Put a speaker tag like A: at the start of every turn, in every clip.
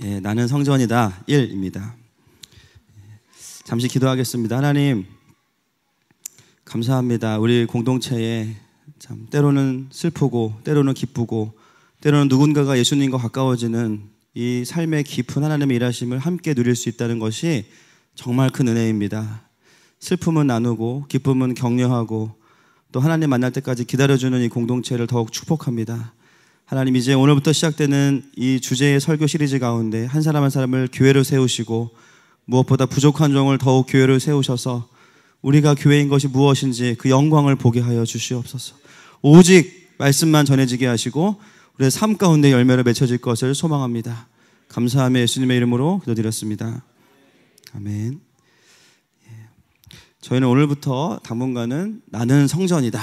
A: 예, 나는 성전이다 1입니다. 잠시 기도하겠습니다. 하나님 감사합니다. 우리 공동체에 참 때로는 슬프고 때로는 기쁘고 때로는 누군가가 예수님과 가까워지는 이 삶의 깊은 하나님의 일하심을 함께 누릴 수 있다는 것이 정말 큰 은혜입니다. 슬픔은 나누고 기쁨은 격려하고 또 하나님 만날 때까지 기다려주는 이 공동체를 더욱 축복합니다. 하나님, 이제 오늘부터 시작되는 이 주제의 설교 시리즈 가운데 한 사람 한 사람을 교회로 세우시고 무엇보다 부족한 종을 더욱 교회로 세우셔서 우리가 교회인 것이 무엇인지 그 영광을 보게 하여 주시옵소서. 오직 말씀만 전해지게 하시고 우리의 삶 가운데 열매를 맺혀질 것을 소망합니다. 감사하며 예수님의 이름으로 기도드렸습니다. 아멘. 저희는 오늘부터 당분간은 나는 성전이다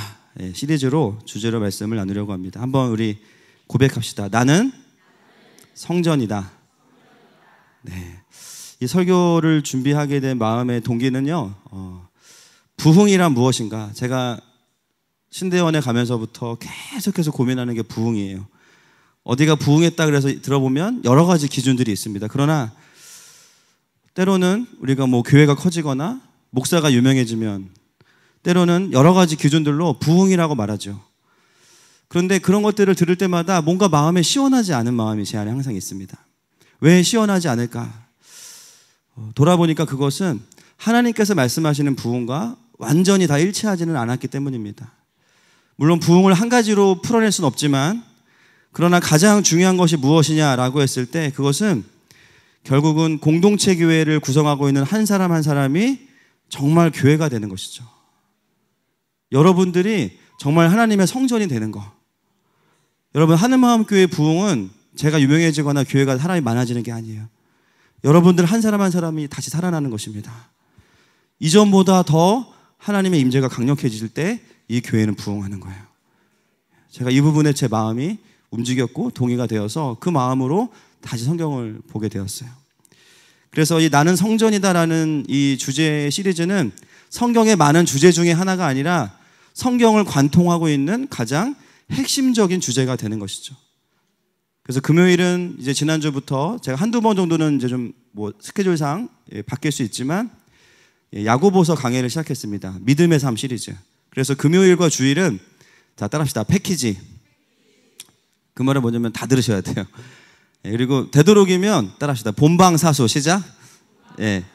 A: 시리즈로 주제로 말씀을 나누려고 합니다. 한번 우리 고백합시다. 나는 성전이다. 네. 이 설교를 준비하게 된 마음의 동기는요, 부흥이란 무엇인가? 제가 신대원에 가면서부터 계속해서 고민하는 게 부흥이에요. 어디가 부흥했다 그래서 들어보면 여러 가지 기준들이 있습니다. 그러나 때로는 우리가 뭐 교회가 커지거나 목사가 유명해지면 때로는 여러 가지 기준들로 부흥이라고 말하죠. 그런데 그런 것들을 들을 때마다 뭔가 마음에 시원하지 않은 마음이 제 안에 항상 있습니다. 왜 시원하지 않을까? 돌아보니까 그것은 하나님께서 말씀하시는 부흥과 완전히 다 일치하지는 않았기 때문입니다. 물론 부흥을 한 가지로 풀어낼 수는 없지만 그러나 가장 중요한 것이 무엇이냐라고 했을 때 그것은 결국은 공동체 교회를 구성하고 있는 한 사람 한 사람이 정말 교회가 되는 것이죠. 여러분들이 정말 하나님의 성전이 되는 거. 여러분, 하늘마음교회 부흥은 제가 유명해지거나 교회가 사람이 많아지는 게 아니에요. 여러분들 한 사람 한 사람이 다시 살아나는 것입니다. 이전보다 더 하나님의 임재가 강력해질 때 이 교회는 부흥하는 거예요. 제가 이 부분에 제 마음이 움직였고 동의가 되어서 그 마음으로 다시 성경을 보게 되었어요. 그래서 이 나는 성전이다라는 이 주제 시리즈는 성경의 많은 주제 중에 하나가 아니라 성경을 관통하고 있는 가장 핵심적인 주제가 되는 것이죠. 그래서 금요일은 이제 지난주부터 제가 한두 번 정도는 이제 좀 뭐 스케줄상 바뀔 수 있지만 야고보서 강해를 시작했습니다. 믿음의 삶 시리즈. 그래서 금요일과 주일은 자, 따라합시다. 패키지. 그 말은 뭐냐면 다 들으셔야 돼요. 그리고 되도록이면 따라합시다. 본방사수 시작. 예.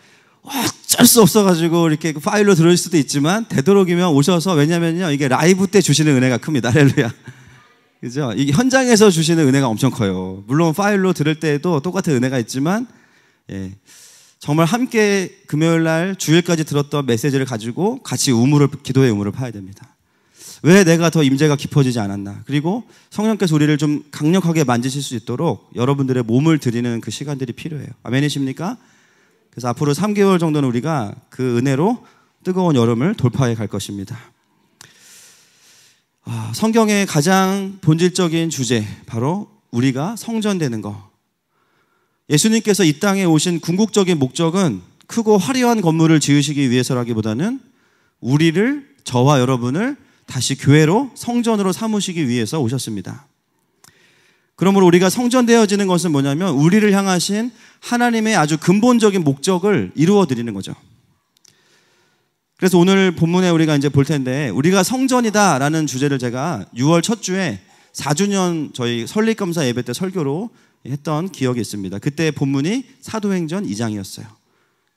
A: 어쩔 수 없어가지고 이렇게 파일로 들을 수도 있지만 되도록이면 오셔서, 왜냐면요 이게 라이브 때 주시는 은혜가 큽니다. 할렐루야. 그죠? 이게 현장에서 주시는 은혜가 엄청 커요. 물론 파일로 들을 때에도 똑같은 은혜가 있지만 예. 정말 함께 금요일 날 주일까지 들었던 메시지를 가지고 같이 기도의 우물을 파야 됩니다. 왜 내가 더 임재가 깊어지지 않았나? 그리고 성령께서 우리를 좀 강력하게 만지실 수 있도록 여러분들의 몸을 드리는 그 시간들이 필요해요. 아멘이십니까? 그래서 앞으로 3개월 정도는 우리가 그 은혜로 뜨거운 여름을 돌파해 갈 것입니다. 성경의 가장 본질적인 주제, 바로 우리가 성전되는 거. 예수님께서 이 땅에 오신 궁극적인 목적은 크고 화려한 건물을 지으시기 위해서라기보다는 우리를, 저와 여러분을 다시 교회로, 성전으로 삼으시기 위해서 오셨습니다. 그러므로 우리가 성전되어지는 것은 뭐냐면 우리를 향하신 하나님의 아주 근본적인 목적을 이루어 드리는 거죠. 그래서 오늘 본문에 우리가 이제 볼 텐데, 우리가 성전이다라는 주제를 제가 6월 첫 주에 4주년 저희 설립감사 예배 때 설교로 했던 기억이 있습니다. 그때 본문이 사도행전 2장이었어요.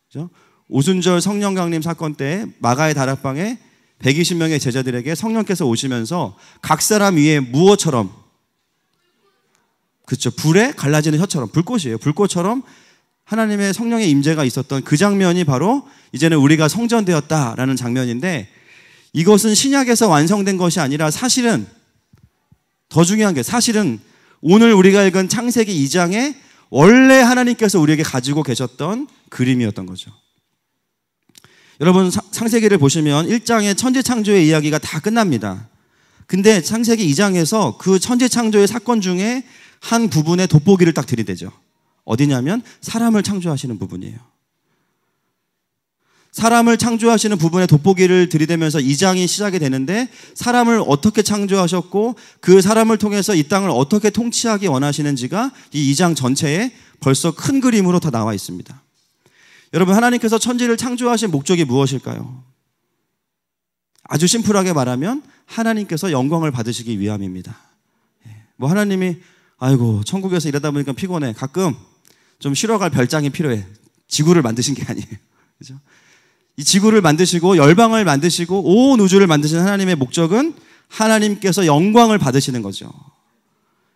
A: 그죠? 오순절 성령 강림 사건 때 마가의 다락방에 120명의 제자들에게 성령께서 오시면서 각 사람 위에 무엇처럼, 그렇죠, 불에 갈라지는 혀처럼, 불꽃이에요. 불꽃처럼 하나님의 성령의 임재가 있었던 그 장면이 바로 이제는 우리가 성전되었다라는 장면인데, 이것은 신약에서 완성된 것이 아니라 사실은 더 중요한 게, 사실은 오늘 우리가 읽은 창세기 2장에 원래 하나님께서 우리에게 가지고 계셨던 그림이었던 거죠. 여러분, 창세기를 보시면 1장의 천지창조의 이야기가 다 끝납니다. 근데 창세기 2장에서 그 천지창조의 사건 중에 한 부분에 돋보기를 딱 들이대죠. 어디냐면 사람을 창조하시는 부분이에요. 사람을 창조하시는 부분에 돋보기를 들이대면서 2장이 시작이 되는데 사람을 어떻게 창조하셨고 그 사람을 통해서 이 땅을 어떻게 통치하기 원하시는지가 이 2장 전체에 벌써 큰 그림으로 다 나와 있습니다. 여러분, 하나님께서 천지를 창조하신 목적이 무엇일까요? 아주 심플하게 말하면 하나님께서 영광을 받으시기 위함입니다. 뭐 하나님이 아이고 천국에서 일하다 보니까 피곤해, 가끔 좀 쉬러 갈 별장이 필요해, 지구를 만드신 게 아니에요. 그죠? 이 지구를 만드시고 열방을 만드시고 온 우주를 만드신 하나님의 목적은 하나님께서 영광을 받으시는 거죠.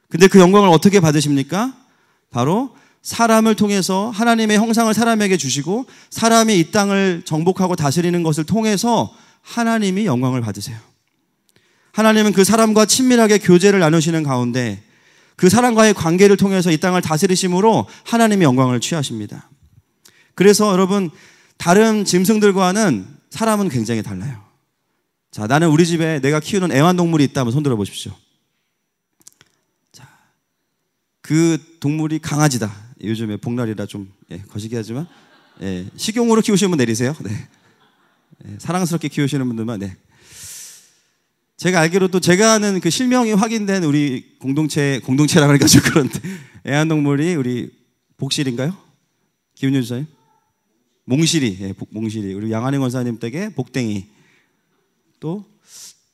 A: 근데 그 영광을 어떻게 받으십니까? 바로 사람을 통해서 하나님의 형상을 사람에게 주시고 사람이 이 땅을 정복하고 다스리는 것을 통해서 하나님이 영광을 받으세요. 하나님은 그 사람과 친밀하게 교제를 나누시는 가운데 그 사람과의 관계를 통해서 이 땅을 다스리심으로 하나님이 영광을 취하십니다. 그래서 여러분, 다른 짐승들과는 사람은 굉장히 달라요. 자, 나는 우리 집에 내가 키우는 애완동물이 있다면 손 들어 보십시오. 자, 그 동물이 강아지다. 요즘에 복날이라 좀 거시기 하지만 식용으로 키우시는 분 내리세요. 네. 사랑스럽게 키우시는 분들만. 네. 제가 알기로도 제가 아는 그 실명이 확인된 우리 공동체라고 하니까 좀 그런데 애완동물이 우리 복실인가요? 김윤주 주사님? 몽실이, 몽실이. 우리 양한희 권사님 댁에 복댕이. 또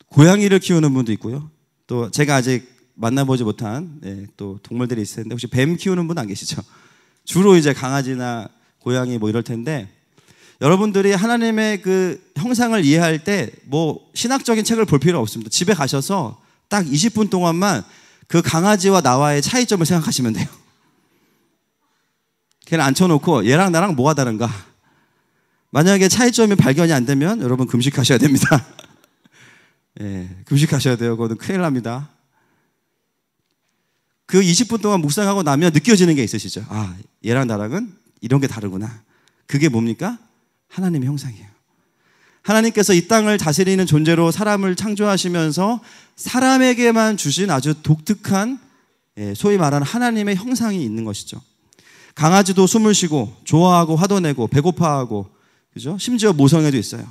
A: 고양이를 키우는 분도 있고요. 또 제가 아직 만나보지 못한 또 동물들이 있을 텐데 혹시 뱀 키우는 분 안 계시죠? 주로 이제 강아지나 고양이 뭐 이럴 텐데 여러분들이 하나님의 그 형상을 이해할 때 뭐 신학적인 책을 볼 필요 없습니다. 집에 가셔서 딱 20분 동안만 그 강아지와 나와의 차이점을 생각하시면 돼요. 걔를 앉혀놓고 얘랑 나랑 뭐가 다른가? 만약에 차이점이 발견이 안 되면 여러분 금식하셔야 됩니다. 금식하셔야 돼요. 그거는 큰일 납니다. 그 20분 동안 묵상하고 나면 느껴지는 게 있으시죠? 아, 얘랑 나랑은 이런 게 다르구나. 그게 뭡니까? 하나님의 형상이에요. 하나님께서 이 땅을 다스리는 존재로 사람을 창조하시면서 사람에게만 주신 아주 독특한 소위 말하는 하나님의 형상이 있는 것이죠. 강아지도 숨을 쉬고 좋아하고 화도 내고 배고파하고, 그죠? 심지어 모성애도 있어요.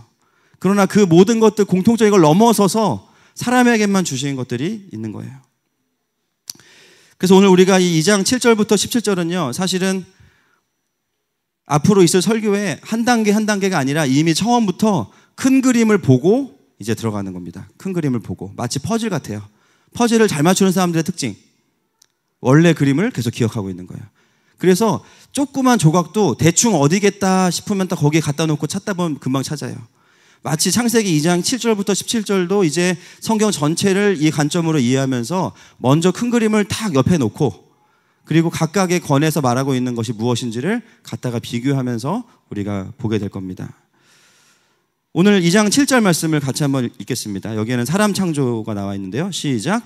A: 그러나 그 모든 것들 공통적인 걸 넘어서서 사람에게만 주신 것들이 있는 거예요. 그래서 오늘 우리가 이 2장 7절부터 17절은요 사실은 앞으로 있을 설교에 한 단계 한 단계가 아니라 이미 처음부터 큰 그림을 보고 이제 들어가는 겁니다. 큰 그림을 보고 마치 퍼즐 같아요. 퍼즐을 잘 맞추는 사람들의 특징, 원래 그림을 계속 기억하고 있는 거예요. 그래서 조그만 조각도 대충 어디겠다 싶으면 딱 거기에 갖다 놓고 찾다 보면 금방 찾아요. 마치 창세기 2장 7절부터 17절도 이제 성경 전체를 이 관점으로 이해하면서 먼저 큰 그림을 딱 옆에 놓고 그리고 각각의 권에서 말하고 있는 것이 무엇인지를 갖다가 비교하면서 우리가 보게 될 겁니다. 오늘 2장 7절 말씀을 같이 한번 읽겠습니다. 여기에는 사람 창조가 나와 있는데요. 시작.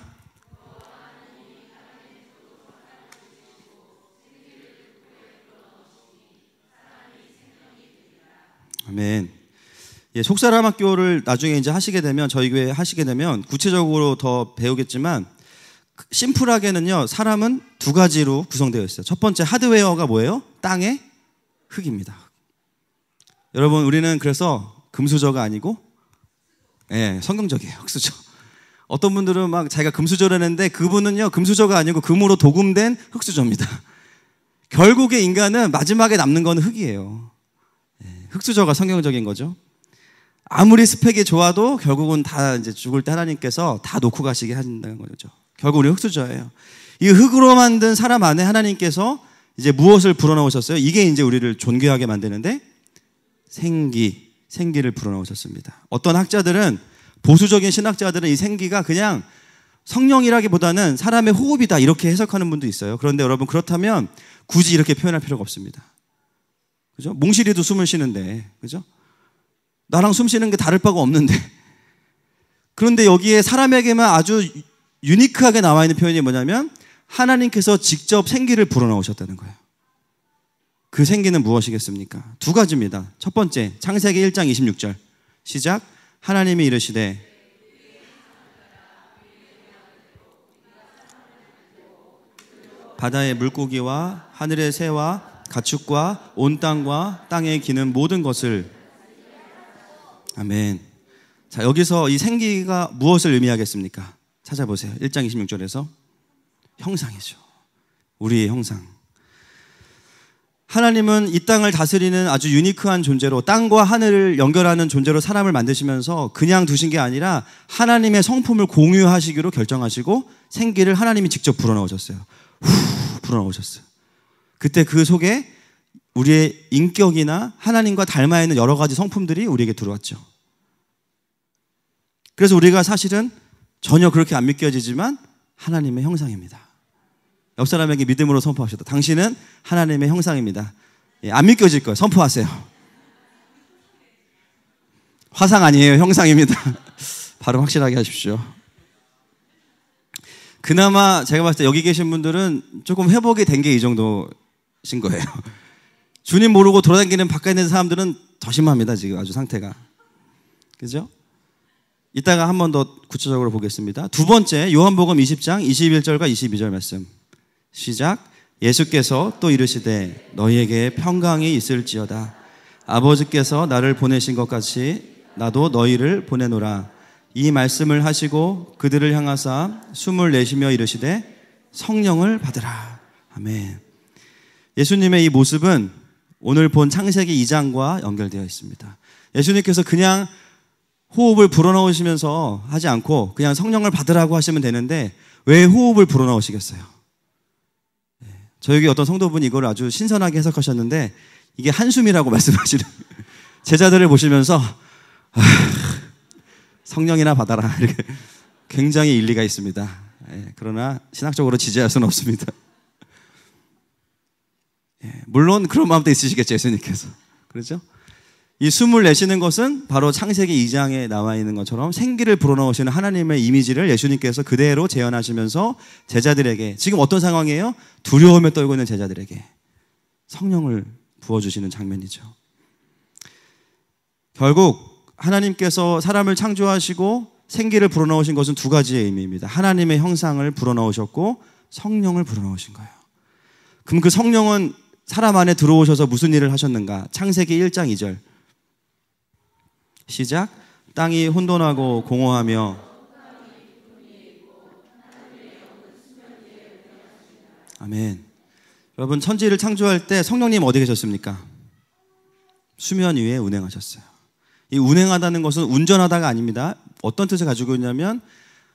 A: 아멘. 속사람 학교를 나중에 이제 하시게 되면, 저희 교회 하시게 되면 구체적으로 더 배우겠지만 심플하게는요, 사람은 두 가지로 구성되어 있어요. 첫 번째 하드웨어가 뭐예요? 땅의 흙입니다. 여러분, 우리는 그래서 금수저가 아니고 성경적이에요. 흙수저. 어떤 분들은 막 자기가 금수저라는데 그분은요 금수저가 아니고 금으로 도금된 흙수저입니다. 결국에 인간은 마지막에 남는 건 흙이에요. 흙수저가 성경적인 거죠. 아무리 스펙이 좋아도 결국은 다 이제 죽을 때 하나님께서 다 놓고 가시게 하신다는 거죠. 결국 우리 흙수저예요. 이 흙으로 만든 사람 안에 하나님께서 이제 무엇을 불어넣으셨어요? 이게 이제 우리를 존귀하게 만드는데 생기를 불어넣으셨습니다. 어떤 학자들은, 보수적인 신학자들은 이 생기가 그냥 성령이라기보다는 사람의 호흡이다 이렇게 해석하는 분도 있어요. 그런데 여러분, 그렇다면 굳이 이렇게 표현할 필요가 없습니다. 그죠? 몽실이도 숨을 쉬는데, 그죠? 나랑 숨 쉬는 게 다를 바가 없는데. 그런데 여기에 사람에게만 아주 유니크하게 나와 있는 표현이 뭐냐면 하나님께서 직접 생기를 불어넣으셨다는 거예요. 그 생기는 무엇이겠습니까? 두 가지입니다. 첫 번째, 창세기 1장 26절 시작. 하나님이 이르시되 바다의 물고기와 하늘의 새와 가축과 온 땅과 땅에 기는 모든 것을 아멘. 자, 여기서 이 생기가 무엇을 의미하겠습니까? 찾아보세요. 1장 26절에서 형상이죠. 우리의 형상. 하나님은 이 땅을 다스리는 아주 유니크한 존재로, 땅과 하늘을 연결하는 존재로 사람을 만드시면서 그냥 두신 게 아니라 하나님의 성품을 공유하시기로 결정하시고 생기를 하나님이 직접 불어넣으셨어요. 불어넣으셨어요. 그때 그 속에 우리의 인격이나 하나님과 닮아 있는 여러 가지 성품들이 우리에게 들어왔죠. 그래서 우리가 사실은 전혀 그렇게 안 믿겨지지만 하나님의 형상입니다. 옆 사람에게 믿음으로 선포하셔도 당신은 하나님의 형상입니다. 예, 안 믿겨질 거예요. 선포하세요. 화상 아니에요. 형상입니다. 발음 확실하게 하십시오. 그나마 제가 봤을 때 여기 계신 분들은 조금 회복이 된 게 이 정도신 거예요. 주님 모르고 돌아다니는 바깥에 있는 사람들은 더 심합니다. 지금 아주 상태가. 그죠? 이따가 한 번 더 구체적으로 보겠습니다. 두 번째, 요한복음 20장 21절과 22절 말씀. 시작. 예수께서 또 이르시되 너희에게 평강이 있을지어다. 아버지께서 나를 보내신 것 같이 나도 너희를 보내노라. 이 말씀을 하시고 그들을 향하사 숨을 내쉬며 이르시되 성령을 받으라. 아멘. 예수님의 이 모습은 오늘 본 창세기 2장과 연결되어 있습니다. 예수님께서 그냥 호흡을 불어넣으시면서 하지 않고 그냥 성령을 받으라고 하시면 되는데 왜 호흡을 불어넣으시겠어요? 저에게 어떤 성도분이 이걸 아주 신선하게 해석하셨는데 이게 한숨이라고 말씀하시는 제자들을 보시면서 성령이나 받아라 이렇게 굉장히 일리가 있습니다. 그러나 신학적으로 지지할 수는 없습니다. 물론 그런 마음도 있으시겠죠. 예수님께서. 그렇죠? 이 숨을 내쉬는 것은 바로 창세기 2장에 나와 있는 것처럼 생기를 불어넣으시는 하나님의 이미지를 예수님께서 그대로 재현하시면서 제자들에게 지금 어떤 상황이에요? 두려움에 떨고 있는 제자들에게 성령을 부어주시는 장면이죠. 결국 하나님께서 사람을 창조하시고 생기를 불어넣으신 것은 두 가지의 의미입니다. 하나님의 형상을 불어넣으셨고 성령을 불어넣으신 거예요. 그럼 그 성령은 사람 안에 들어오셔서 무슨 일을 하셨는가? 창세기 1장 2절 시작. 땅이 혼돈하고 공허하며 아멘. 여러분 천지를 창조할 때 성령님 어디 계셨습니까? 수면 위에 운행하셨어요. 이 운행하다는 것은 운전하다가 아닙니다. 어떤 뜻을 가지고 있냐면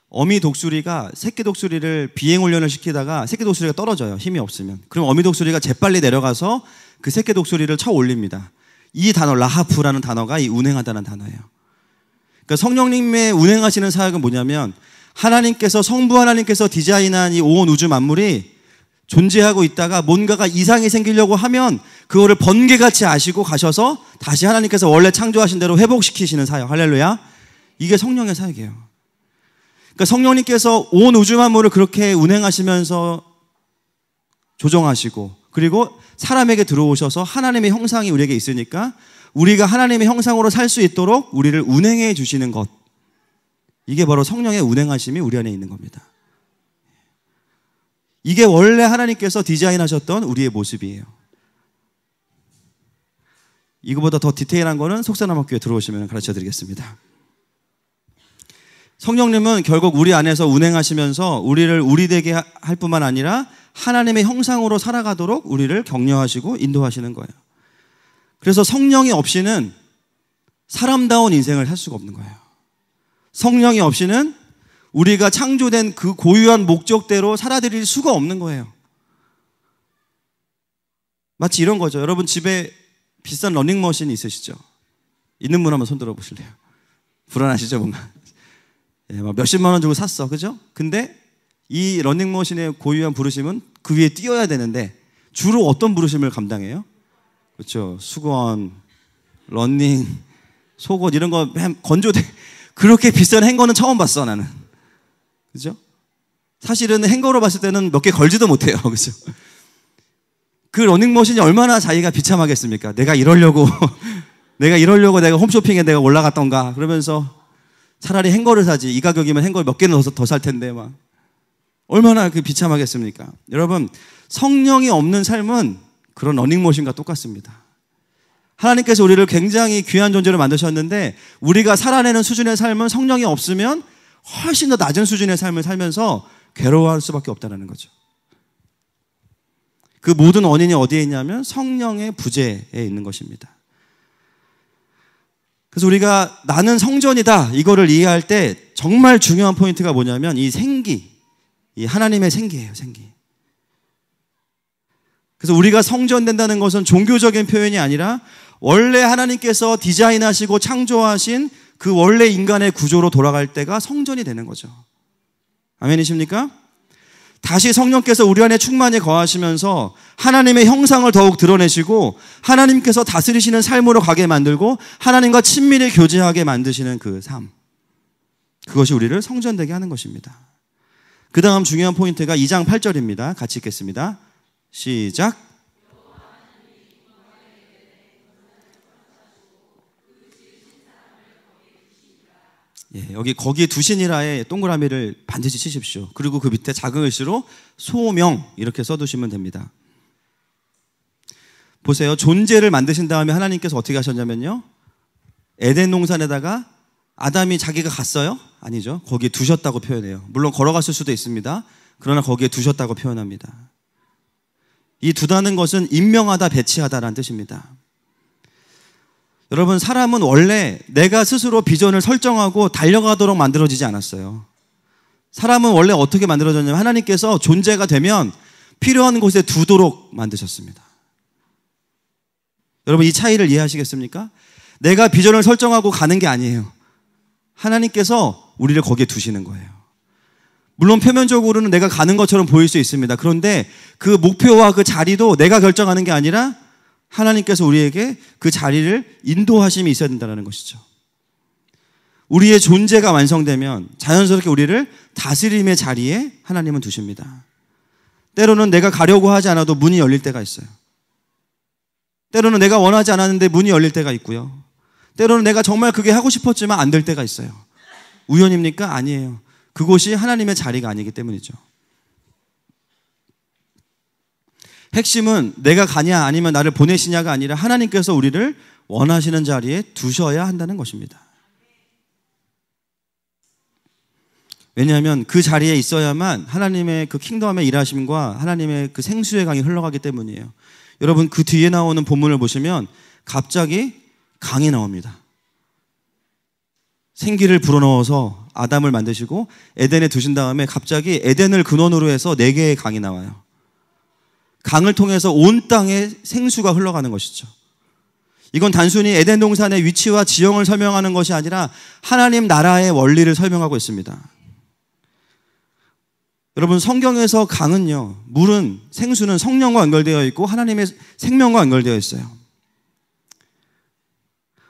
A: 어미 독수리가 새끼 독수리를 비행 훈련을 시키다가 새끼 독수리가 떨어져요. 힘이 없으면. 그럼 어미 독수리가 재빨리 내려가서 그 새끼 독수리를 쳐 올립니다. 이 단어 라하프라는 단어가 이 운행하다는 단어예요. 그러니까 성령님의 운행하시는 사역은 뭐냐면 하나님께서 성부 하나님께서 디자인한 이 온 우주 만물이 존재하고 있다가 뭔가가 이상이 생기려고 하면 그거를 번개같이 아시고 가셔서 다시 하나님께서 원래 창조하신 대로 회복시키시는 사역. 할렐루야. 이게 성령의 사역이에요. 그러니까 성령님께서 온 우주 만물을 그렇게 운행하시면서 조정하시고 그리고 사람에게 들어오셔서 하나님의 형상이 우리에게 있으니까 우리가 하나님의 형상으로 살 수 있도록 우리를 운행해 주시는 것. 이게 바로 성령의 운행하심이 우리 안에 있는 겁니다. 이게 원래 하나님께서 디자인하셨던 우리의 모습이에요. 이거보다 더 디테일한 거는 속사남학교에 들어오시면 가르쳐 드리겠습니다. 성령님은 결국 우리 안에서 운행하시면서 우리를 우리 되게 할 뿐만 아니라 하나님의 형상으로 살아가도록 우리를 격려하시고 인도하시는 거예요. 그래서 성령이 없이는 사람다운 인생을 살 수가 없는 거예요. 성령이 없이는 우리가 창조된 그 고유한 목적대로 살아드릴 수가 없는 거예요. 마치 이런 거죠. 여러분 집에 비싼 러닝머신이 있으시죠? 있는 분 한번 손 들어보실래요? 불안하시죠 뭔가? 몇십만 원 주고 샀어. 그죠? 근데 이 러닝머신의 고유한 부르심은 그 위에 뛰어야 되는데 주로 어떤 부르심을 감당해요? 그렇죠. 수건, 러닝, 속옷 이런 거 건조대. 그렇게 비싼 행거는 처음 봤어 나는. 그죠? 사실은 행거로 봤을 때는 몇 개 걸지도 못해요. 그죠? 그 러닝머신이 얼마나 자기가 비참하겠습니까? 내가 이러려고 내가 홈쇼핑에 내가 올라갔던가 그러면서 차라리 행거를 사지. 이 가격이면 행거 몇 개는 더 살 텐데 막. 얼마나 그 비참하겠습니까? 여러분 성령이 없는 삶은 그런 러닝머신과 똑같습니다. 하나님께서 우리를 굉장히 귀한 존재로 만드셨는데 우리가 살아내는 수준의 삶은 성령이 없으면 훨씬 더 낮은 수준의 삶을 살면서 괴로워할 수밖에 없다는 거죠. 그 모든 원인이 어디에 있냐면 성령의 부재에 있는 것입니다. 그래서 우리가 나는 성전이다 이거를 이해할 때 정말 중요한 포인트가 뭐냐면 이 생기, 이 하나님의 생기예요, 생기. 그래서 우리가 성전된다는 것은 종교적인 표현이 아니라 원래 하나님께서 디자인하시고 창조하신 그 원래 인간의 구조로 돌아갈 때가 성전이 되는 거죠. 아멘이십니까? 다시 성령께서 우리 안에 충만히 거하시면서 하나님의 형상을 더욱 드러내시고 하나님께서 다스리시는 삶으로 가게 만들고 하나님과 친밀히 교제하게 만드시는 그 삶. 그것이 우리를 성전되게 하는 것입니다. 그 다음 중요한 포인트가 2장 8절입니다. 같이 읽겠습니다. 시작. 예, 여기 거기에 두시니라에 동그라미를 반드시 치십시오. 그리고 그 밑에 작은 글씨로 소명 이렇게 써두시면 됩니다. 보세요. 존재를 만드신 다음에 하나님께서 어떻게 하셨냐면요. 에덴 동산에다가 아담이 자기가 갔어요? 아니죠. 거기에 두셨다고 표현해요. 물론 걸어갔을 수도 있습니다. 그러나 거기에 두셨다고 표현합니다. 이 두다는 것은 임명하다, 배치하다라는 뜻입니다. 여러분, 사람은 원래 내가 스스로 비전을 설정하고 달려가도록 만들어지지 않았어요. 사람은 원래 어떻게 만들어졌냐면 하나님께서 존재가 되면 필요한 곳에 두도록 만드셨습니다. 여러분, 이 차이를 이해하시겠습니까? 내가 비전을 설정하고 가는 게 아니에요. 하나님께서 우리를 거기에 두시는 거예요. 물론 표면적으로는 내가 가는 것처럼 보일 수 있습니다. 그런데 그 목표와 그 자리도 내가 결정하는 게 아니라 하나님께서 우리에게 그 자리를 인도하심이 있어야 된다는 것이죠. 우리의 존재가 완성되면 자연스럽게 우리를 다스림의 자리에 하나님은 두십니다. 때로는 내가 가려고 하지 않아도 문이 열릴 때가 있어요. 때로는 내가 원하지 않았는데 문이 열릴 때가 있고요. 때로는 내가 정말 그게 하고 싶었지만 안 될 때가 있어요. 우연입니까? 아니에요. 그곳이 하나님의 자리가 아니기 때문이죠. 핵심은 내가 가냐 아니면 나를 보내시냐가 아니라 하나님께서 우리를 원하시는 자리에 두셔야 한다는 것입니다. 왜냐하면 그 자리에 있어야만 하나님의 그 킹덤의 일하심과 하나님의 그 생수의 강이 흘러가기 때문이에요. 여러분, 그 뒤에 나오는 본문을 보시면 갑자기 강이 나옵니다. 생기를 불어넣어서 아담을 만드시고 에덴에 두신 다음에 갑자기 에덴을 근원으로 해서 4개의 강이 나와요. 강을 통해서 온 땅에 생수가 흘러가는 것이죠. 이건 단순히 에덴 동산의 위치와 지형을 설명하는 것이 아니라 하나님 나라의 원리를 설명하고 있습니다. 여러분, 성경에서 강은요, 물은, 생수는 성령과 연결되어 있고 하나님의 생명과 연결되어 있어요.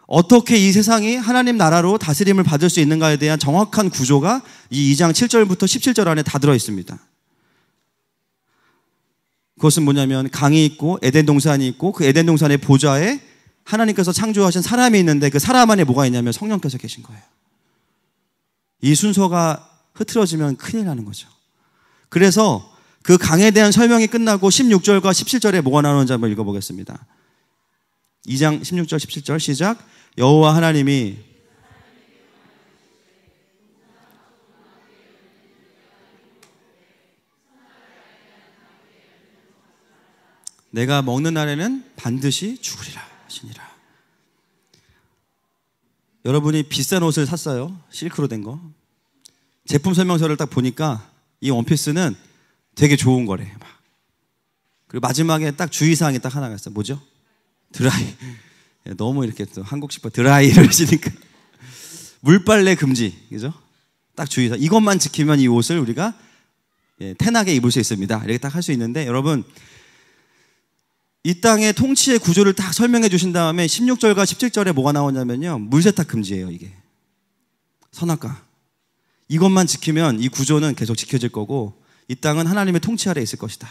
A: 어떻게 이 세상이 하나님 나라로 다스림을 받을 수 있는가에 대한 정확한 구조가 이 2장 7절부터 17절 안에 다 들어 있습니다. 그것은 뭐냐면 강이 있고 에덴 동산이 있고 그 에덴 동산의 보좌에 하나님께서 창조하신 사람이 있는데 그 사람 안에 뭐가 있냐면 성령께서 계신 거예요. 이 순서가 흐트러지면 큰일 나는 거죠. 그래서 그 강에 대한 설명이 끝나고 16절과 17절에 뭐가 나오는지 한번 읽어보겠습니다. 2장 16절 17절 시작. 여호와 하나님이 내가 먹는 날에는 반드시 죽으리라 하시니라. 여러분이 비싼 옷을 샀어요. 실크로 된 거. 제품 설명서를 딱 보니까 이 원피스는 되게 좋은 거래. 그리고 마지막에 딱 주의사항이 딱 하나가 있어요. 뭐죠? 드라이. 너무 이렇게 또 한국식 드라이를 하시니까. 물빨래 금지. 그죠? 딱 주의사항. 이것만 지키면 이 옷을 우리가 태나게 입을 수 있습니다. 이렇게 딱 할 수 있는데, 여러분, 이 땅의 통치의 구조를 딱 설명해 주신 다음에 16절과 17절에 뭐가 나오냐면요, 물세탁 금지예요. 이게 선악과. 이것만 지키면 이 구조는 계속 지켜질 거고 이 땅은 하나님의 통치 아래에 있을 것이다.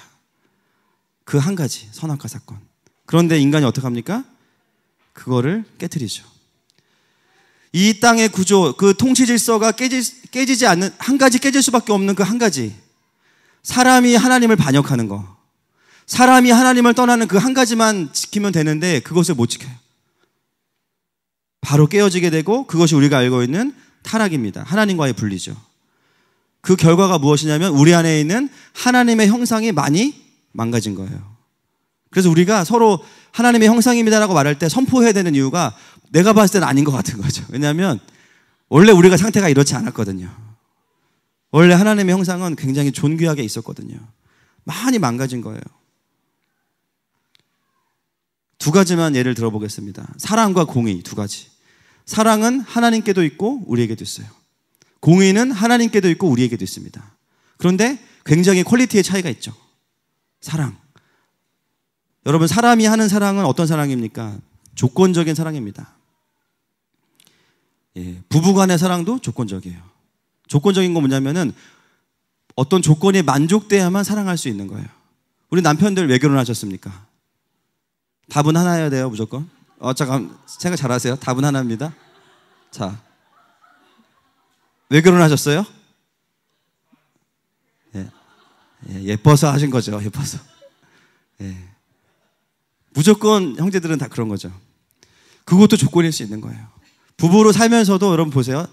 A: 그 한 가지 선악과 사건. 그런데 인간이 어떻게 합니까? 그거를 깨트리죠. 이 땅의 구조, 그 통치 질서가 깨지지 않는, 한 가지 깨질 수밖에 없는 그 한 가지, 사람이 하나님을 반역하는 거, 사람이 하나님을 떠나는 그 한 가지만 지키면 되는데 그것을 못 지켜요. 바로 깨어지게 되고 그것이 우리가 알고 있는 타락입니다. 하나님과의 분리죠. 그 결과가 무엇이냐면 우리 안에 있는 하나님의 형상이 많이 망가진 거예요. 그래서 우리가 서로 하나님의 형상입니다라고 말할 때 선포해야 되는 이유가 내가 봤을 때는 아닌 것 같은 거죠. 왜냐하면 원래 우리가 상태가 이렇지 않았거든요. 원래 하나님의 형상은 굉장히 존귀하게 있었거든요. 많이 망가진 거예요. 두 가지만 예를 들어보겠습니다. 사랑과 공의 두 가지. 사랑은 하나님께도 있고 우리에게도 있어요. 공의는 하나님께도 있고 우리에게도 있습니다. 그런데 굉장히 퀄리티의 차이가 있죠. 사랑. 여러분, 사람이 하는 사랑은 어떤 사랑입니까? 조건적인 사랑입니다. 부부간의 사랑도 조건적이에요. 조건적인 건 뭐냐면은 어떤 조건이 만족돼야만 사랑할 수 있는 거예요. 우리 남편들 왜 결혼하셨습니까? 답은 하나여야 돼요, 무조건. 잠깐, 생각 잘하세요. 답은 하나입니다. 자, 왜 결혼하셨어요? 예뻐서 하신 거죠. 예뻐서. 무조건 형제들은 다 그런 거죠. 그것도 조건일 수 있는 거예요. 부부로 살면서도 여러분 보세요.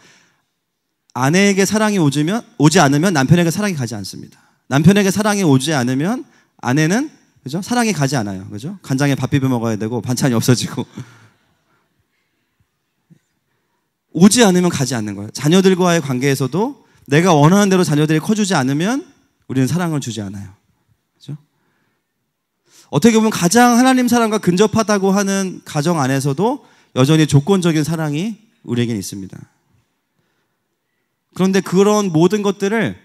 A: 아내에게 사랑이 오지 않으면 남편에게 사랑이 가지 않습니다. 남편에게 사랑이 오지 않으면 아내는 그죠? 사랑이 가지 않아요. 그죠? 간장에 밥 비벼 먹어야 되고 반찬이 없어지고 오지 않으면 가지 않는 거예요. 자녀들과의 관계에서도 내가 원하는 대로 자녀들이 커주지 않으면 우리는 사랑을 주지 않아요. 그죠? 어떻게 보면 가장 하나님 사랑과 근접하다고 하는 가정 안에서도 여전히 조건적인 사랑이 우리에겐 있습니다. 그런데 그런 모든 것들을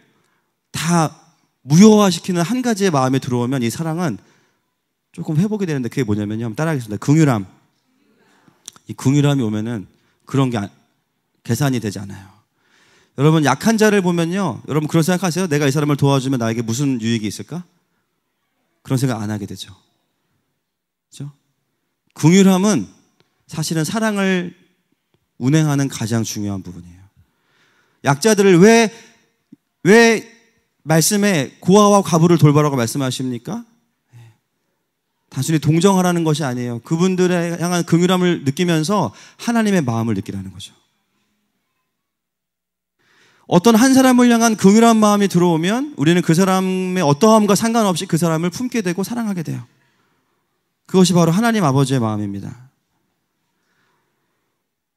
A: 다 무효화시키는 한 가지의 마음에 들어오면 이 사랑은 조금 회복이 되는데 그게 뭐냐면요. 한번 따라하겠습니다. 긍휼함. 이 긍휼함이 오면은 그런 게 계산이 되지 않아요. 여러분, 약한 자를 보면요. 여러분 그런 생각하세요? 내가 이 사람을 도와주면 나에게 무슨 유익이 있을까? 그런 생각 안 하게 되죠. 그렇죠? 긍휼함은 사실은 사랑을 운행하는 가장 중요한 부분이에요. 약자들을 왜 말씀에 고아와 과부를 돌보라고 말씀하십니까? 단순히 동정하라는 것이 아니에요. 그분들에 향한 긍휼함을 느끼면서 하나님의 마음을 느끼라는 거죠. 어떤 한 사람을 향한 긍휼한 마음이 들어오면 우리는 그 사람의 어떠함과 상관없이 그 사람을 품게 되고 사랑하게 돼요. 그것이 바로 하나님 아버지의 마음입니다.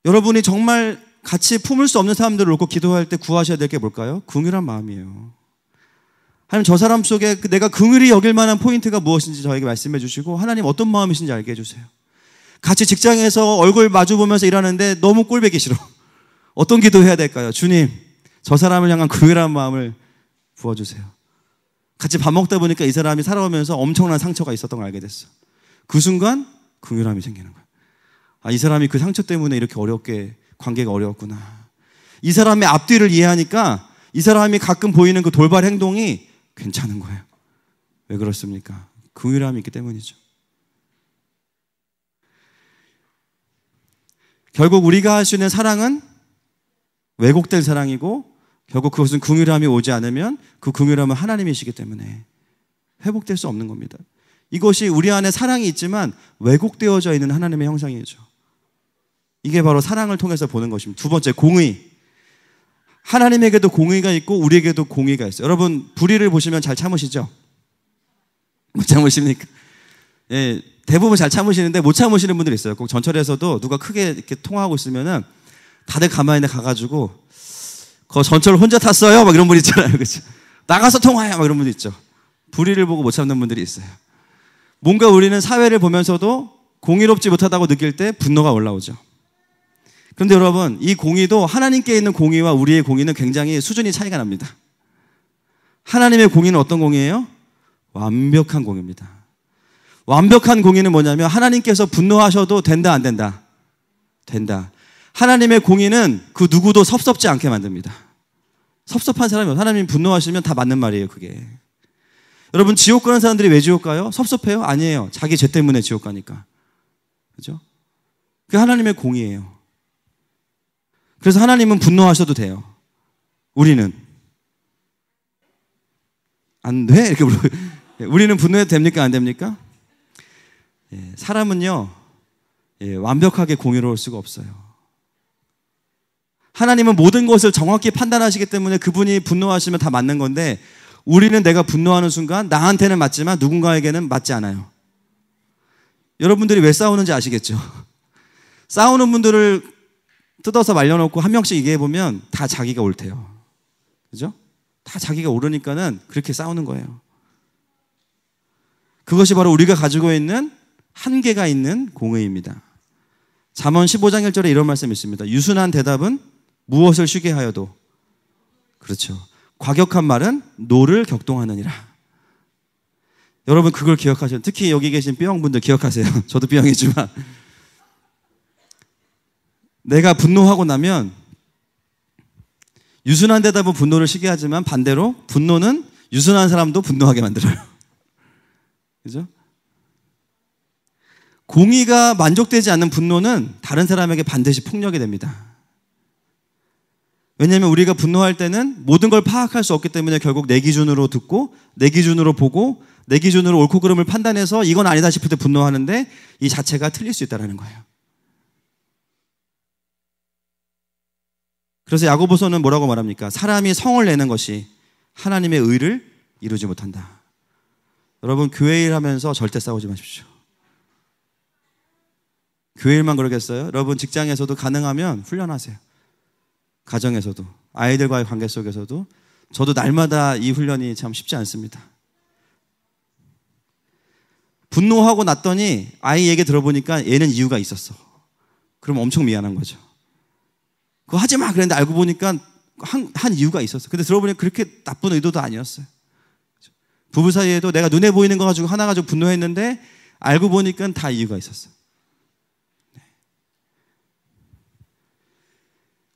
A: 여러분이 정말 같이 품을 수 없는 사람들을 놓고 기도할 때 구하셔야 될 게 뭘까요? 긍휼한 마음이에요. 하나님, 저 사람 속에 내가 긍휼히 여길 만한 포인트가 무엇인지 저에게 말씀해 주시고 하나님 어떤 마음이신지 알게 해주세요. 같이 직장에서 얼굴 마주 보면서 일하는데 너무 꼴보기 싫어. 어떤 기도해야 될까요? 주님, 저 사람을 향한 긍휼한 마음을 부어주세요. 같이 밥 먹다 보니까 이 사람이 살아오면서 엄청난 상처가 있었던 걸 알게 됐어. 그 순간 긍휼함이 생기는 거야. 이 사람이 그 상처 때문에 이렇게 어렵게 관계가 어려웠구나. 이 사람의 앞뒤를 이해하니까 이 사람이 가끔 보이는 그 돌발 행동이 괜찮은 거예요. 왜 그렇습니까? 긍휼함이 있기 때문이죠. 결국 우리가 할 수 있는 사랑은 왜곡된 사랑이고 결국 그것은 긍휼함이 오지 않으면 그 긍휼함은 하나님이시기 때문에 회복될 수 없는 겁니다. 이것이 우리 안에 사랑이 있지만 왜곡되어져 있는 하나님의 형상이죠. 이게 바로 사랑을 통해서 보는 것입니다. 두 번째, 공의. 하나님에게도 공의가 있고 우리에게도 공의가 있어요. 여러분, 불의를 보시면 잘 참으시죠? 못 참으십니까? 예, 대부분 잘 참으시는데 못 참으시는 분들이 있어요. 꼭 전철에서도 누가 크게 이렇게 통화하고 있으면은 다들 가만히 가가지고 그 전철 혼자 탔어요? 막 이런 분 있잖아요. 그렇죠? 나가서 통화해! 막 이런 분들 있죠. 불의를 보고 못 참는 분들이 있어요. 뭔가 우리는 사회를 보면서도 공의롭지 못하다고 느낄 때 분노가 올라오죠. 그런데 여러분, 이 공의도 하나님께 있는 공의와 우리의 공의는 굉장히 수준이 차이가 납니다. 하나님의 공의는 어떤 공의예요? 완벽한 공의입니다. 완벽한 공의는 뭐냐면 하나님께서 분노하셔도 된다, 안 된다? 된다. 하나님의 공의는 그 누구도 섭섭지 않게 만듭니다. 섭섭한 사람이 하나님 분노하시면 다 맞는 말이에요, 그게. 여러분, 지옥 가는 사람들이 왜 지옥 가요? 섭섭해요? 아니에요. 자기 죄 때문에 지옥 가니까. 그죠? 그게 하나님의 공의예요. 그래서 하나님은 분노하셔도 돼요. 우리는 안 돼? 이렇게 물어요. 우리는 분노해도 됩니까? 안 됩니까? 사람은요, 완벽하게 공의로울 수가 없어요. 하나님은 모든 것을 정확히 판단하시기 때문에 그분이 분노하시면 다 맞는 건데, 우리는 내가 분노하는 순간 나한테는 맞지만 누군가에게는 맞지 않아요. 여러분들이 왜 싸우는지 아시겠죠? 싸우는 분들을 뜯어서 말려놓고 한 명씩 얘기해보면 다 자기가 옳대요. 그죠? 다 자기가 옳으니까는 그렇게 싸우는 거예요. 그것이 바로 우리가 가지고 있는 한계가 있는 공의입니다. 잠언 15장 1절에 이런 말씀이 있습니다. 유순한 대답은 무엇을 쉬게 하여도, 그렇죠, 과격한 말은 노를 격동하느니라. 여러분 그걸 기억하셔요. 특히 여기 계신 B형분들 기억하세요. 저도 B형이지만 내가 분노하고 나면 유순한 대답은 분노를 쉬게 하지만 반대로 분노는 유순한 사람도 분노하게 만들어요. 그죠? 공의가 만족되지 않는 분노는 다른 사람에게 반드시 폭력이 됩니다. 왜냐하면 우리가 분노할 때는 모든 걸 파악할 수 없기 때문에 결국 내 기준으로 듣고 내 기준으로 보고 내 기준으로 옳고 그름을 판단해서 이건 아니다 싶을 때 분노하는데 이 자체가 틀릴 수 있다는 거예요. 그래서 야고보서는 뭐라고 말합니까? 사람이 성을 내는 것이 하나님의 의를 이루지 못한다. 여러분 교회 일 하면서 절대 싸우지 마십시오. 교회 일만 그러겠어요? 여러분 직장에서도 가능하면 훈련하세요. 가정에서도, 아이들과의 관계 속에서도. 저도 날마다 이 훈련이 참 쉽지 않습니다. 분노하고 났더니 아이 얘기 들어보니까 얘는 이유가 있었어. 그럼 엄청 미안한 거죠. 그거 하지 마 그랬는데 알고 보니까 한 이유가 있었어. 근데 들어보니까 그렇게 나쁜 의도도 아니었어요. 부부 사이에도 내가 눈에 보이는 거 가지고 하나 가지고 분노했는데 알고 보니까 다 이유가 있었어.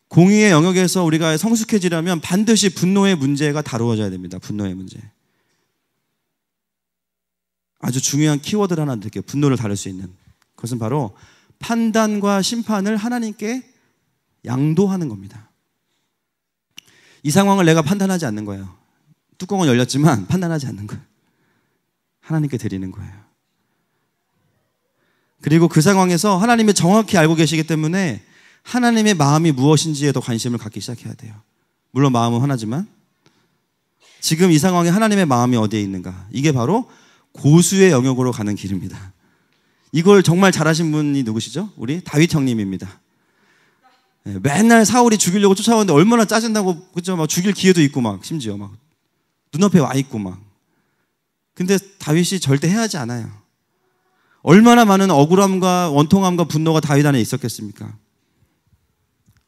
A: 공의의 영역에서 우리가 성숙해지려면 반드시 분노의 문제가 다루어져야 됩니다. 분노의 문제. 아주 중요한 키워드를 하나 드릴게요. 분노를 다룰 수 있는. 그것은 바로 판단과 심판을 하나님께 양도하는 겁니다. 이 상황을 내가 판단하지 않는 거예요. 뚜껑은 열렸지만 판단하지 않는 거예요. 하나님께 드리는 거예요. 그리고 그 상황에서 하나님이 정확히 알고 계시기 때문에 하나님의 마음이 무엇인지에 더 관심을 갖기 시작해야 돼요. 물론 마음은 하나지만 지금 이 상황에 하나님의 마음이 어디에 있는가, 이게 바로 고수의 영역으로 가는 길입니다. 이걸 정말 잘하신 분이 누구시죠? 우리 다윗 형님입니다. 맨날 사울이 죽이려고 쫓아오는데 얼마나 짜증나고, 그죠? 막 죽일 기회도 있고 막 심지어 막 눈앞에 와 있고 막. 근데 다윗이 절대 해하지 않아요. 얼마나 많은 억울함과 원통함과 분노가 다윗 안에 있었겠습니까?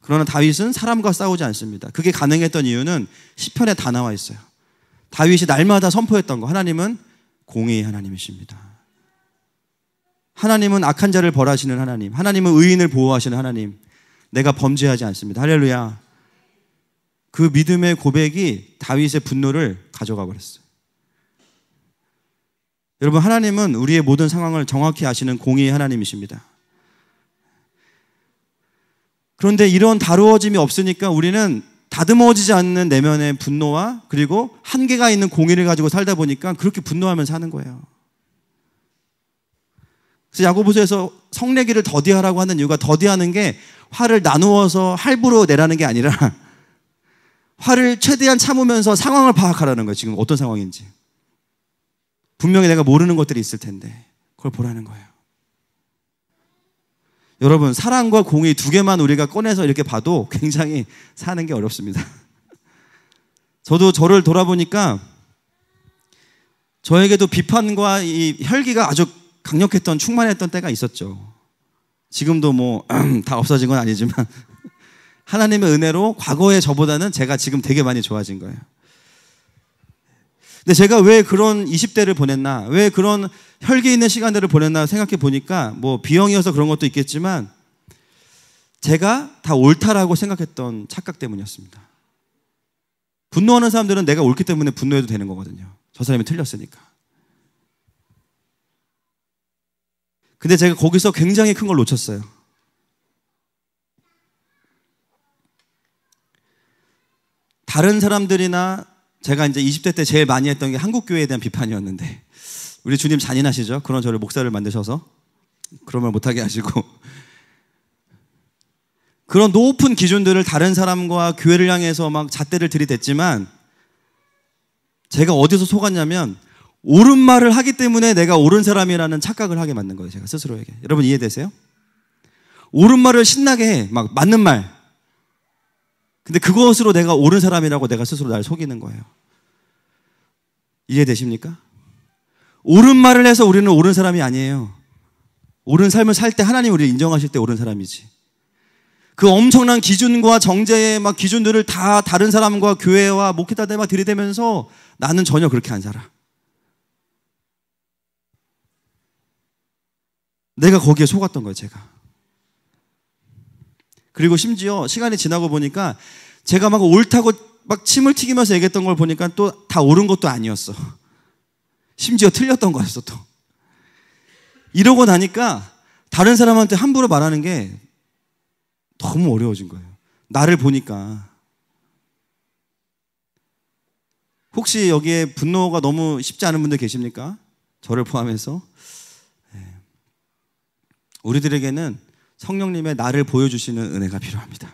A: 그러나 다윗은 사람과 싸우지 않습니다. 그게 가능했던 이유는 시편에 다 나와 있어요. 다윗이 날마다 선포했던 거, 하나님은 공의의 하나님이십니다. 하나님은 악한 자를 벌하시는 하나님, 하나님은 의인을 보호하시는 하나님, 내가 범죄하지 않습니다. 할렐루야. 그 믿음의 고백이 다윗의 분노를 가져가 버렸어요. 여러분, 하나님은 우리의 모든 상황을 정확히 아시는 공의의 하나님이십니다. 그런데 이런 다루어짐이 없으니까 우리는 다듬어지지 않는 내면의 분노와 그리고 한계가 있는 공의를 가지고 살다 보니까 그렇게 분노하면서 사는 거예요. 그래서 야고보서에서 성내기를 더디하라고 하는 이유가, 더디하는 게 화를 나누어서 할부로 내라는 게 아니라 화를 최대한 참으면서 상황을 파악하라는 거예요. 지금 어떤 상황인지. 분명히 내가 모르는 것들이 있을 텐데 그걸 보라는 거예요. 여러분, 사랑과 공의 두 개만 우리가 꺼내서 이렇게 봐도 굉장히 사는 게 어렵습니다. 저도 저를 돌아보니까 저에게도 비판과 이 혈기가 아주 강력했던, 충만했던 때가 있었죠. 지금도 뭐 다 없어진 건 아니지만 하나님의 은혜로 과거의 저보다는 제가 지금 되게 많이 좋아진 거예요. 근데 제가 왜 그런 20대를 보냈나, 왜 그런 혈기 있는 시간들을 보냈나 생각해 보니까 뭐 B형이어서 그런 것도 있겠지만 제가 다 옳다라고 생각했던 착각 때문이었습니다. 분노하는 사람들은 내가 옳기 때문에 분노해도 되는 거거든요. 저 사람이 틀렸으니까. 근데 제가 거기서 굉장히 큰 걸 놓쳤어요. 다른 사람들이나 제가 이제 20대 때 제일 많이 했던 게 한국교회에 대한 비판이었는데, 우리 주님 잔인하시죠? 그런 저를 목사를 만드셔서 그런 말 못하게 하시고 그런 높은 기준들을 다른 사람과 교회를 향해서 막 잣대를 들이댔지만 제가 어디서 속았냐면 옳은 말을 하기 때문에 내가 옳은 사람이라는 착각을 하게 만든 거예요. 제가 스스로에게. 여러분 이해되세요? 옳은 말을 신나게 해. 막 맞는 말. 근데 그것으로 내가 옳은 사람이라고 내가 스스로 날 속이는 거예요. 이해되십니까? 옳은 말을 해서 우리는 옳은 사람이 아니에요. 옳은 삶을 살 때 하나님 우리를 인정하실 때 옳은 사람이지. 그 엄청난 기준과 정죄의 막 기준들을 다 다른 사람과 교회와 목회자들 막 들이대면서 나는 전혀 그렇게 안 살아. 내가 거기에 속았던 거예요, 제가. 그리고 심지어 시간이 지나고 보니까 제가 막 옳다고 막 침을 튀기면서 얘기했던 걸 보니까 또 다 옳은 것도 아니었어. 심지어 틀렸던 거였어, 또. 이러고 나니까 다른 사람한테 함부로 말하는 게 너무 어려워진 거예요. 나를 보니까. 혹시 여기에 분노가 너무 쉽지 않은 분들 계십니까? 저를 포함해서. 우리들에게는 성령님의 나를 보여주시는 은혜가 필요합니다.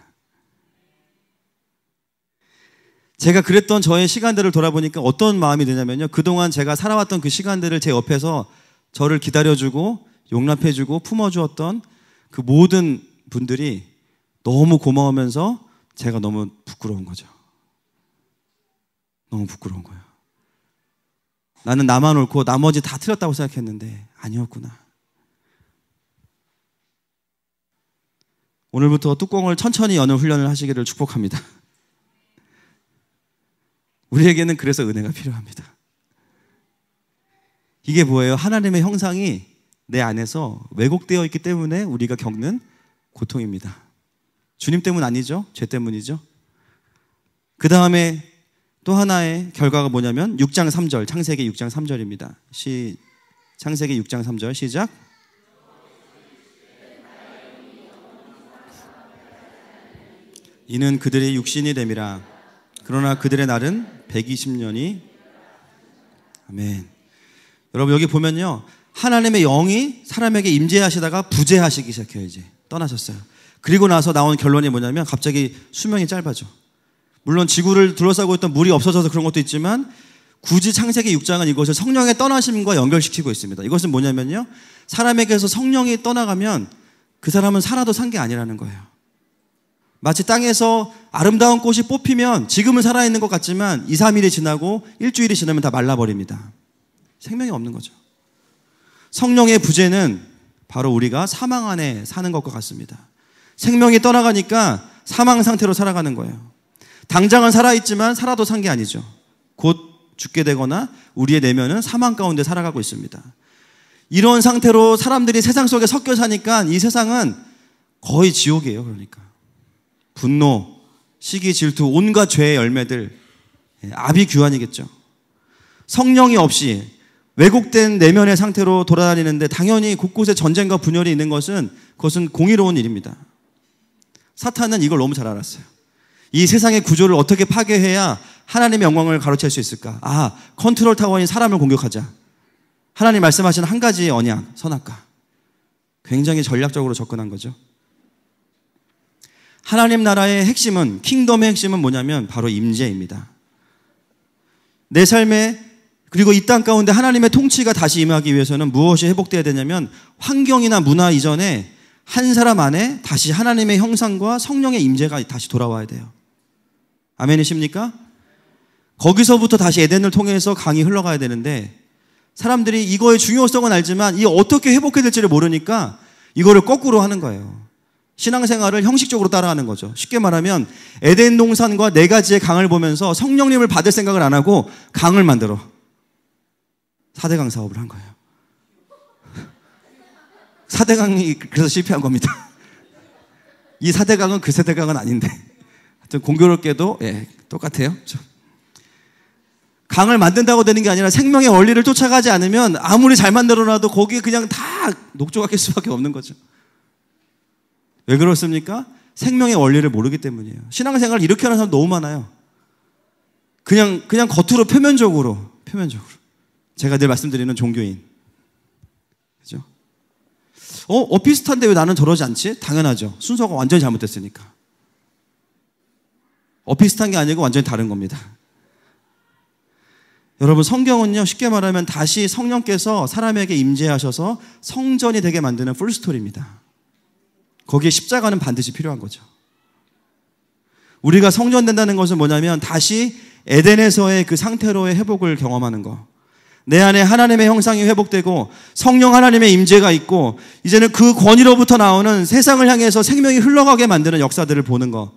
A: 제가 그랬던 저의 시간들을 돌아보니까 어떤 마음이 드냐면요. 그동안 제가 살아왔던 그 시간들을 제 옆에서 저를 기다려주고 용납해주고 품어주었던 그 모든 분들이 너무 고마우면서 제가 너무 부끄러운 거죠. 너무 부끄러운 거예요. 나는 나만 옳고 나머지 다 틀렸다고 생각했는데 아니었구나. 오늘부터 뚜껑을 천천히 여는 훈련을 하시기를 축복합니다. 우리에게는 그래서 은혜가 필요합니다. 이게 뭐예요? 하나님의 형상이 내 안에서 왜곡되어 있기 때문에 우리가 겪는 고통입니다. 주님 때문 아니죠? 죄 때문이죠. 그 다음에 또 하나의 결과가 뭐냐면 6장 3절, 창세기 6장 3절입니다. 창세기 6장 3절 시작. 이는 그들의 육신이 됨이라. 그러나 그들의 날은 120년이. 아멘. 여러분 여기 보면요, 하나님의 영이 사람에게 임재하시다가 부재하시기 시작해요. 이제 떠나셨어요. 그리고 나서 나온 결론이 뭐냐면 갑자기 수명이 짧아져. 물론 지구를 둘러싸고 있던 물이 없어져서 그런 것도 있지만 굳이 창세기 6장은 이것을 성령의 떠나심과 연결시키고 있습니다. 이것은 뭐냐면요, 사람에게서 성령이 떠나가면 그 사람은 살아도 산 게 아니라는 거예요. 마치 땅에서 아름다운 꽃이 뽑히면 지금은 살아있는 것 같지만 2, 3일이 지나고 일주일이 지나면 다 말라버립니다. 생명이 없는 거죠. 성령의 부재는 바로 우리가 사망 안에 사는 것과 같습니다. 생명이 떠나가니까 사망 상태로 살아가는 거예요. 당장은 살아있지만 살아도 산 게 아니죠. 곧 죽게 되거나 우리의 내면은 사망 가운데 살아가고 있습니다. 이런 상태로 사람들이 세상 속에 섞여 사니까 이 세상은 거의 지옥이에요. 그러니까 분노, 시기, 질투, 온갖 죄의 열매들, 아비규환이겠죠. 성령이 없이 왜곡된 내면의 상태로 돌아다니는데 당연히 곳곳에 전쟁과 분열이 있는 것은 그것은 공의로운 일입니다. 사탄은 이걸 너무 잘 알았어요. 이 세상의 구조를 어떻게 파괴해야 하나님의 영광을 가로챌 수 있을까? 컨트롤 타워인 사람을 공격하자. 하나님 말씀하시는 한 가지의 언약, 선악과. 굉장히 전략적으로 접근한 거죠. 하나님 나라의 핵심은, 킹덤의 핵심은 뭐냐면 바로 임재입니다. 내 삶에, 그리고 이 땅 가운데 하나님의 통치가 다시 임하기 위해서는 무엇이 회복되어야 되냐면 환경이나 문화 이전에 한 사람 안에 다시 하나님의 형상과 성령의 임재가 다시 돌아와야 돼요. 아멘이십니까? 거기서부터 다시 에덴을 통해서 강이 흘러가야 되는데 사람들이 이거의 중요성은 알지만 이 어떻게 회복해야 될지를 모르니까 이거를 거꾸로 하는 거예요. 신앙생활을 형식적으로 따라하는 거죠. 쉽게 말하면 에덴 동산과 4가지의 강을 보면서 성령님을 받을 생각을 안 하고 강을 만들어 4대강 사업을 한 거예요. 4대강이 그래서 실패한 겁니다. 이 4대강은 그 4대강은 아닌데 하여튼 공교롭게도 똑같아요. 강을 만든다고 되는 게 아니라 생명의 원리를 쫓아가지 않으면 아무리 잘 만들어놔도 거기에 그냥 다 녹조가 낄 수밖에 없는 거죠. 왜 그렇습니까? 생명의 원리를 모르기 때문이에요. 신앙생활을 이렇게 하는 사람 너무 많아요. 그냥 겉으로 표면적으로. 제가 늘 말씀드리는 종교인. 그죠? 비슷한데 왜 나는 저러지 않지? 당연하죠. 순서가 완전히 잘못됐으니까. 비슷한 게 아니고 완전히 다른 겁니다. 여러분, 성경은요, 쉽게 말하면 다시 성령께서 사람에게 임재하셔서 성전이 되게 만드는 풀스토리입니다. 거기에 십자가는 반드시 필요한 거죠. 우리가 성전된다는 것은 뭐냐면 다시 에덴에서의 그 상태로의 회복을 경험하는 거. 내 안에 하나님의 형상이 회복되고 성령 하나님의 임재가 있고 이제는 그 권위로부터 나오는 세상을 향해서 생명이 흘러가게 만드는 역사들을 보는 거.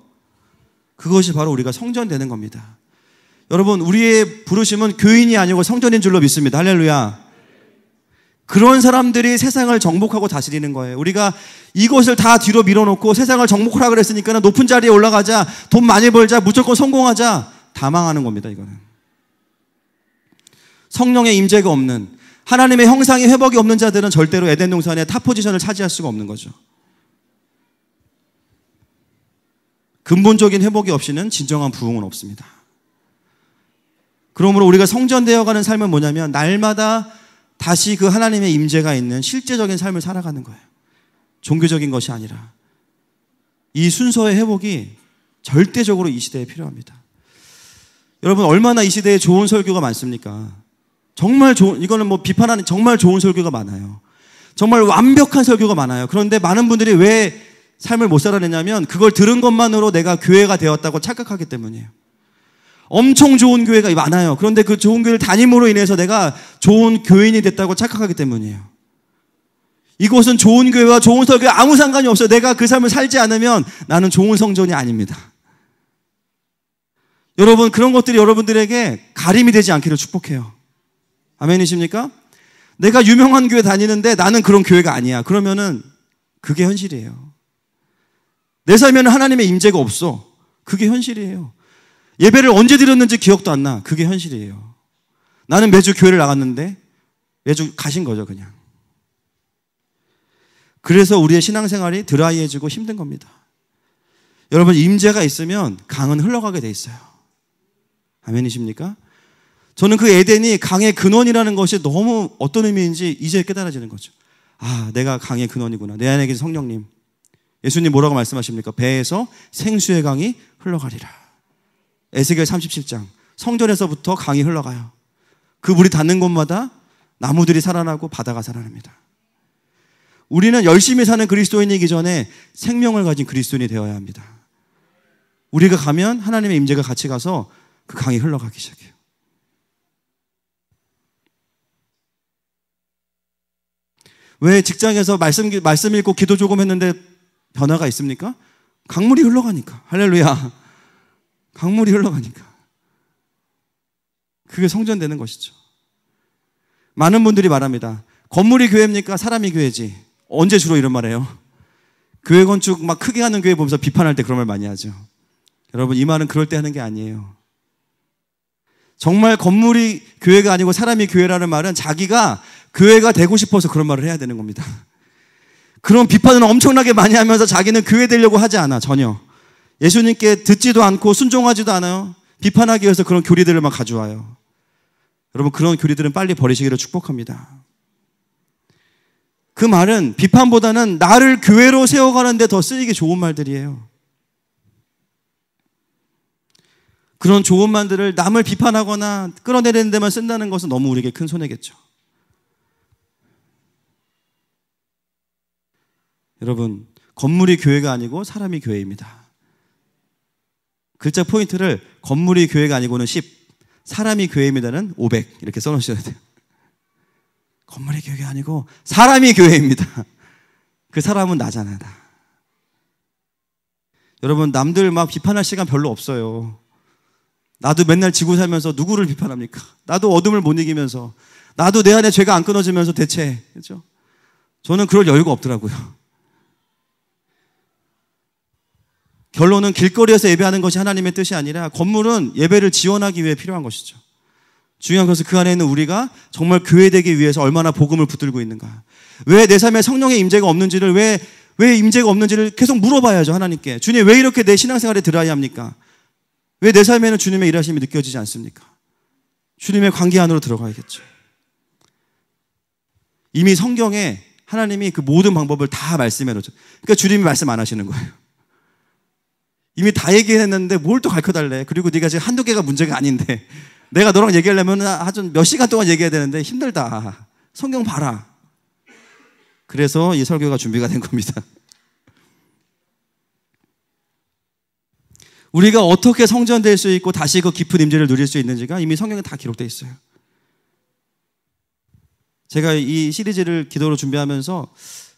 A: 그것이 바로 우리가 성전되는 겁니다. 여러분, 우리의 부르심은 교인이 아니고 성전인 줄로 믿습니다. 할렐루야. 그런 사람들이 세상을 정복하고 다스리는 거예요. 우리가 이것을 다 뒤로 밀어놓고 세상을 정복하라 그랬으니까 높은 자리에 올라가자, 돈 많이 벌자, 무조건 성공하자, 다 망하는 겁니다. 이거는 성령의 임재가 없는, 하나님의 형상이 회복이 없는 자들은 절대로 에덴 동산의 탑 포지션을 차지할 수가 없는 거죠. 근본적인 회복이 없이는 진정한 부흥은 없습니다. 그러므로 우리가 성전되어가는 삶은 뭐냐면 날마다 다시 그 하나님의 임재가 있는 실제적인 삶을 살아가는 거예요. 종교적인 것이 아니라. 이 순서의 회복이 절대적으로 이 시대에 필요합니다. 여러분, 얼마나 이 시대에 좋은 설교가 많습니까? 정말 좋은, 이거는 뭐 비판하는 정말 좋은 설교가 많아요. 정말 완벽한 설교가 많아요. 그런데 많은 분들이 왜 삶을 못 살아내냐면 그걸 들은 것만으로 내가 교회가 되었다고 착각하기 때문이에요. 엄청 좋은 교회가 많아요. 그런데 그 좋은 교회를 다님으로 인해서 내가 좋은 교인이 됐다고 착각하기 때문이에요. 이곳은 좋은 교회와 좋은 설교에 아무 상관이 없어요. 내가 그 삶을 살지 않으면 나는 좋은 성전이 아닙니다. 여러분, 그런 것들이 여러분들에게 가림이 되지 않기를 축복해요. 아멘이십니까? 내가 유명한 교회 다니는데 나는 그런 교회가 아니야. 그러면은 그게 현실이에요. 내 삶에는 하나님의 임재가 없어. 그게 현실이에요. 예배를 언제 드렸는지 기억도 안 나. 그게 현실이에요. 나는 매주 교회를 나갔는데 매주 가신 거죠, 그냥. 그래서 우리의 신앙생활이 드라이해지고 힘든 겁니다. 여러분, 임재가 있으면 강은 흘러가게 돼 있어요. 아멘이십니까? 저는 그 에덴이 강의 근원이라는 것이 너무 어떤 의미인지 이제 깨달아지는 거죠. 아, 내가 강의 근원이구나. 내 안에 계신 성령님. 예수님 뭐라고 말씀하십니까? 배에서 생수의 강이 흘러가리라. 에스겔 37장. 성전에서부터 강이 흘러가요. 그 물이 닿는 곳마다 나무들이 살아나고 바다가 살아납니다. 우리는 열심히 사는 그리스도인이기 전에 생명을 가진 그리스도인이 되어야 합니다. 우리가 가면 하나님의 임재가 같이 가서 그 강이 흘러가기 시작해요. 왜 직장에서 말씀 읽고 기도 조금 했는데 변화가 있습니까? 강물이 흘러가니까. 할렐루야. 강물이 흘러가니까. 그게 성전되는 것이죠. 많은 분들이 말합니다. 건물이 교회입니까? 사람이 교회지. 언제 주로 이런 말 해요? 교회 건축 막 크게 하는 교회 보면서 비판할 때 그런 말 많이 하죠. 여러분, 이 말은 그럴 때 하는 게 아니에요. 정말 건물이 교회가 아니고 사람이 교회라는 말은 자기가 교회가 되고 싶어서 그런 말을 해야 되는 겁니다. 그런 비판은 엄청나게 많이 하면서 자기는 교회 되려고 하지 않아. 전혀. 예수님께 듣지도 않고 순종하지도 않아요. 비판하기 위해서 그런 교리들을 막 가져와요. 여러분, 그런 교리들은 빨리 버리시기를 축복합니다. 그 말은 비판보다는 나를 교회로 세워가는 데 더 쓰이기 좋은 말들이에요. 그런 좋은 말들을 남을 비판하거나 끌어내리는 데만 쓴다는 것은 너무 우리에게 큰 손해겠죠. 여러분, 건물이 교회가 아니고 사람이 교회입니다. 글자 포인트를 건물이 교회가 아니고는 10, 사람이 교회입니다는 500 이렇게 써놓으셔야 돼요. 건물이 교회가 아니고 사람이 교회입니다. 그 사람은 나잖아, 나. 여러분, 남들 막 비판할 시간 별로 없어요. 나도 맨날 지고 살면서 누구를 비판합니까? 나도 어둠을 못 이기면서, 나도 내 안에 죄가 안 끊어지면서 대체, 그렇죠? 저는 그럴 여유가 없더라고요. 결론은 길거리에서 예배하는 것이 하나님의 뜻이 아니라 건물은 예배를 지원하기 위해 필요한 것이죠. 중요한 것은 그 안에 있는 우리가 정말 교회 되기 위해서 얼마나 복음을 붙들고 있는가. 왜 내 삶에 성령의 임재가 없는지를, 왜 임재가 없는지를 계속 물어봐야죠, 하나님께. 주님, 왜 이렇게 내 신앙생활에 드라이합니까? 왜 내 삶에는 주님의 일하심이 느껴지지 않습니까? 주님의 관계 안으로 들어가야겠죠. 이미 성경에 하나님이 그 모든 방법을 다 말씀해 놓죠. 그러니까 주님이 말씀 안 하시는 거예요. 이미 다 얘기했는데 뭘 또 가르쳐달래. 그리고 네가 지금 한두 개가 문제가 아닌데 내가 너랑 얘기하려면 아주 몇 시간 동안 얘기해야 되는데 힘들다. 성경 봐라. 그래서 이 설교가 준비가 된 겁니다. 우리가 어떻게 성전될 수 있고 다시 그 깊은 임재를 누릴 수 있는지가 이미 성경에 다 기록되어 있어요. 제가 이 시리즈를 기도로 준비하면서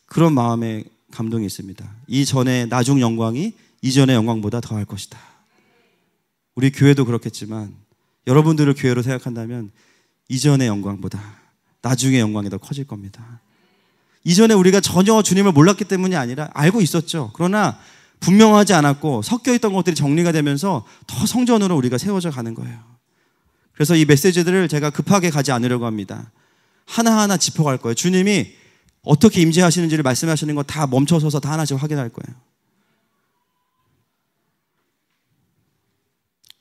A: 그런 마음에 감동이 있습니다. 이전의 나중 영광이 이전의 영광보다 더할 것이다. 우리 교회도 그렇겠지만 여러분들을 교회로 생각한다면 이전의 영광보다 나중의 영광이 더 커질 겁니다. 이전에 우리가 전혀 주님을 몰랐기 때문이 아니라 알고 있었죠. 그러나 분명하지 않았고 섞여 있던 것들이 정리가 되면서 더 성전으로 우리가 세워져 가는 거예요. 그래서 이 메시지들을 제가 급하게 가지 않으려고 합니다. 하나하나 짚어갈 거예요. 주님이 어떻게 임재하시는지를 말씀하시는 거 다 멈춰서서 다 하나씩 확인할 거예요.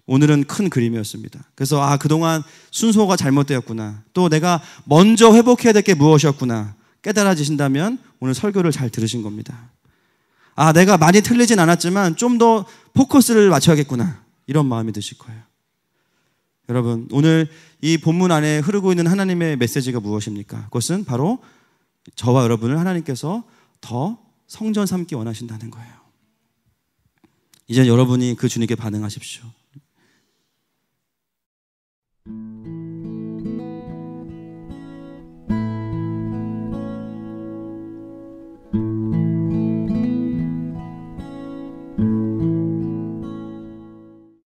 A: 오늘은 큰 그림이었습니다. 그래서 그동안 순서가 잘못되었구나. 또 내가 먼저 회복해야 될 게 무엇이었구나. 깨달아지신다면 오늘 설교를 잘 들으신 겁니다. 내가 많이 틀리진 않았지만 좀 더 포커스를 맞춰야겠구나. 이런 마음이 드실 거예요. 여러분, 오늘 이 본문 안에 흐르고 있는 하나님의 메시지가 무엇입니까? 그것은 바로 저와 여러분을 하나님께서 더 성전 삼기 원하신다는 거예요. 이제 여러분이 그 주님께 반응하십시오.